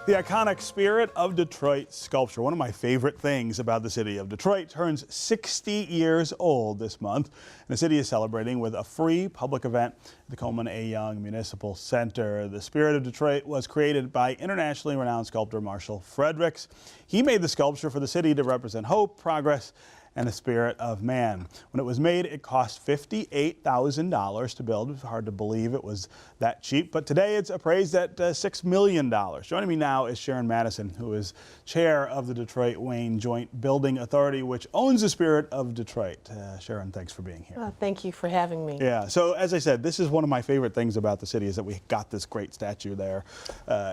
The iconic Spirit of Detroit sculpture, one of my favorite things about the city of Detroit, turns 60 years old this month. And the city is celebrating with a free public event at the Coleman A Municipal Center. The Spirit of Detroit was created by internationally renowned sculptor Marshall Fredericks. He made the sculpture for the city to represent hope, progress, and the spirit of man. When it was made, it cost $58,000 to build. It's hard to believe it was that cheap, but today it's appraised at $6 million. Joining me now is Sharon Madison, who is chair of the Detroit-Wayne Joint Building Authority, which owns the Spirit of Detroit. Sharon, thanks for being here. Thank you for having me. Yeah, so as I said, this is one of my favorite things about the city is that we got this great statue there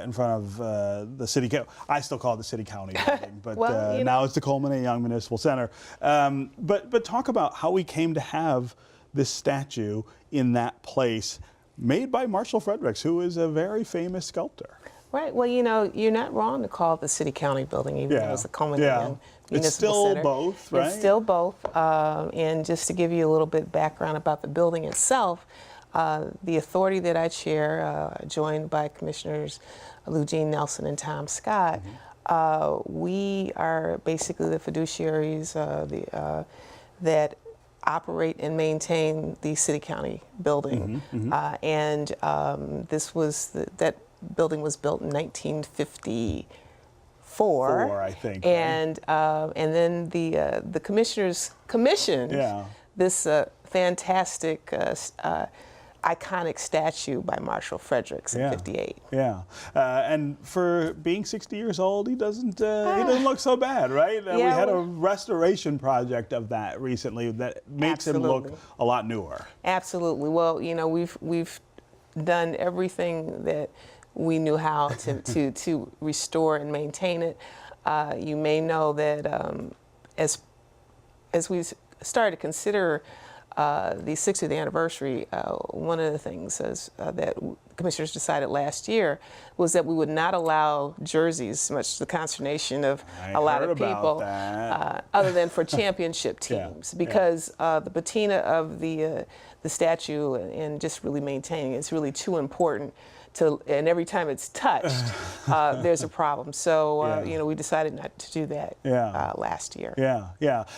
in front of the city. I still call it the city county building, but well, now it's the Coleman A Municipal Center. But talk about how we came to have this statue in that place made by Marshall Fredericks, who is a very famous sculptor. Right. Well, you know, you're not wrong to call it the city county building, even though it's the Coleman Municipal It's still Center. Both, right? It's still both. And just to give you a little bit background about the building itself, the authority that I chair, joined by Commissioners Lou Jean Nelson and Tom Scott, we are basically the fiduciaries that operate and maintain the city-county building. This was that building was built in 1954. I think. And then the commissioners commissioned this fantastic iconic statue by Marshall Fredericks in '58. Yeah, and for being 60 years old, he doesn't look so bad, right? We had a restoration project of that recently that makes him look a lot newer. Absolutely. Well, you know, we've done everything that we knew how to restore and maintain it. You may know that as we started to consider the 60th anniversary, one of the things that commissioners decided last year was that we would not allow jerseys, much to the consternation of a lot of people, other than for championship teams, because the patina of the statue and just really maintaining it's really too important. And every time it's touched, there's a problem. So, you know, we decided not to do that last year.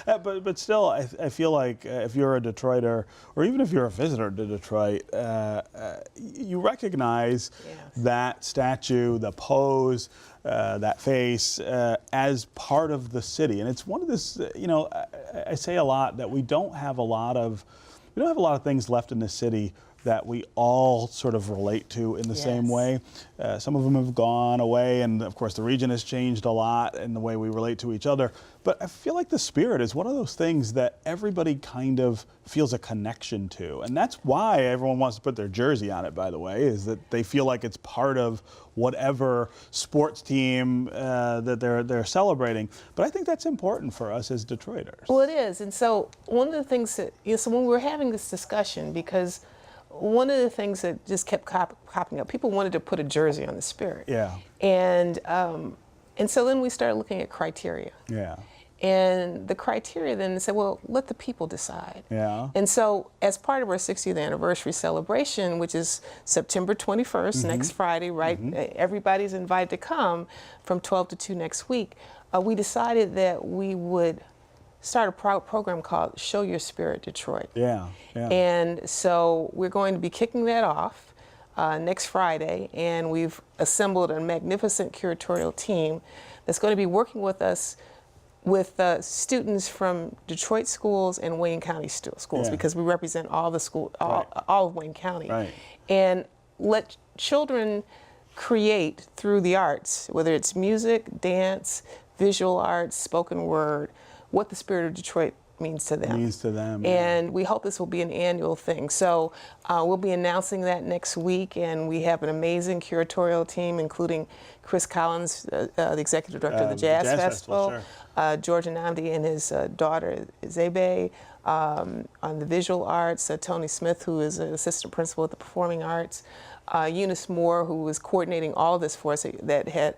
But still, I feel like if you're a Detroiter, or even if you're a visitor to Detroit, you recognize that statue, the pose, that face, as part of the city. And it's one of this, you know, I say a lot that we don't have a lot of things left in the city that we all sort of relate to in the same way. Some of them have gone away, and of course the region has changed a lot in the way we relate to each other. But I feel like the Spirit is one of those things that everybody kind of feels a connection to. And that's why everyone wants to put their jersey on it, by the way, is that they feel like it's part of whatever sports team that they're celebrating. But I think that's important for us as Detroiters. Well, it is. And so one of the things that, so when we were having this discussion, because one of the things that just kept popping up, people wanted to put a jersey on the Spirit. And so then we started looking at criteria. And the criteria then said, well, let the people decide. And so as part of our 60th anniversary celebration, which is September 21st, next Friday, right? Everybody's invited to come from 12 to 2 next week. We decided that we would start a program called Show Your Spirit Detroit. And so we're going to be kicking that off next Friday, and we've assembled a magnificent curatorial team that's going to be working with us with students from Detroit schools and Wayne County schools, because we represent all the all of Wayne County. And let children create through the arts, whether it's music, dance, visual arts, spoken word, what the Spirit of Detroit means to them. And we hope this will be an annual thing. So we'll be announcing that next week, and we have an amazing curatorial team, including Chris Collins, the executive director of the Jazz Festival, George Anamdi and his daughter Zebe, on the visual arts, Tony Smith, who is an assistant principal at the Performing Arts, Eunice Moore, who was coordinating all of this for us, that had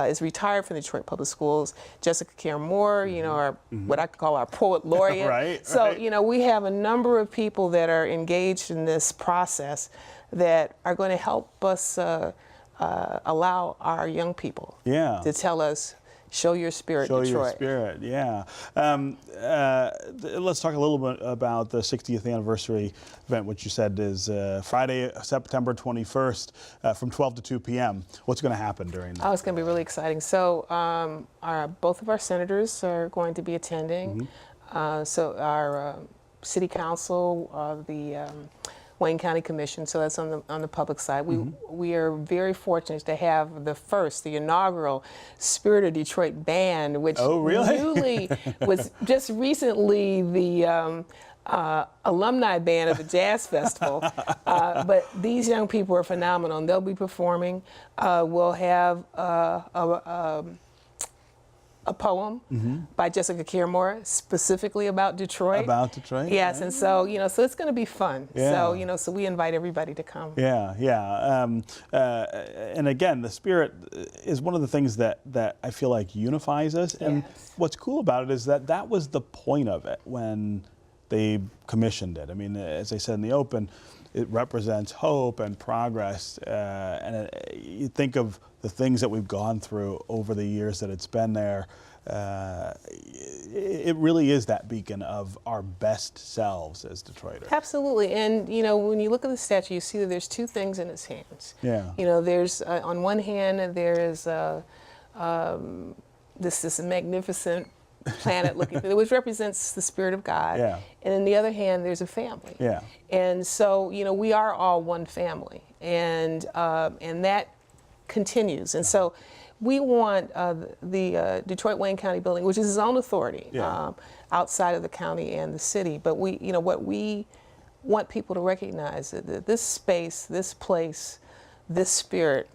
is retired from the Detroit Public Schools. Jessica Care Moore, you know, our what I call our poet laureate. So, you know, we have a number of people that are engaged in this process that are going to help us allow our young people to tell us, show your spirit, Show Detroit. your spirit, yeah. Let's talk a little bit about the 60th anniversary event, which you said is Friday, September 21st, from 12 to 2 p.m. What's going to happen during that? Oh, it's going to be really exciting. So both of our senators are going to be attending. So our city council, the Wayne County Commission, so that's on the public side. We are very fortunate to have the inaugural Spirit of Detroit band, which newly was just recently the alumni band of the Jazz Festival. But these young people are phenomenal, and they'll be performing. We'll have a poem by Jessica Kiermore specifically about Detroit. About Detroit? Yes, and so, so it's going to be fun. So, so we invite everybody to come. Yeah, yeah. And again, the spirit is one of the things that I feel like unifies us. And what's cool about it is that was the point of it when they commissioned it. I mean, as I said in the open, it represents hope and progress. And you think of the things that we've gone through over the years that it's been there. It really is that beacon of our best selves as Detroiters. Absolutely. And, when you look at the statue, you see that there's two things in its hands. Yeah. There's, on one hand, there is this magnificent planet looking through, which represents the Spirit of God. Yeah. And on the other hand, there's a family. Yeah. And so, we are all one family. And that continues. And so we want the Detroit Wayne County building, which is its own authority outside of the county and the city. But what we want people to recognize is that this space, this place, this spirit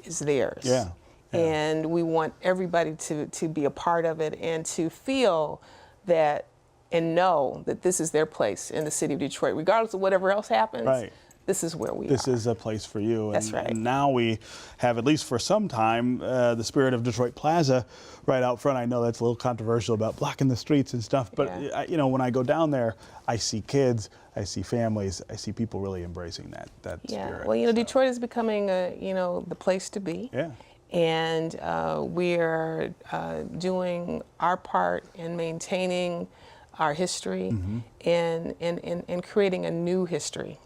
is theirs. Yeah. And we want everybody to be a part of it and to feel that and know that this is their place in the city of Detroit, regardless of whatever else happens. Right. This is where we are. This is a place for you. That's right. And now we have, at least for some time, the Spirit of Detroit Plaza right out front. I know that's a little controversial about blocking the streets and stuff, but when I go down there, I see kids, I see families, I see people really embracing that spirit. Well, Detroit is becoming, the place to be. Yeah. And we are doing our part in maintaining our history and creating a new history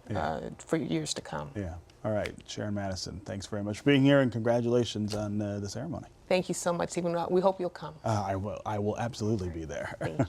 for years to come. Yeah. All right, Sharon Madison, thanks very much for being here, and congratulations on the ceremony. Thank you so much, Stephen. We hope you'll come. I will absolutely be there. Thank you.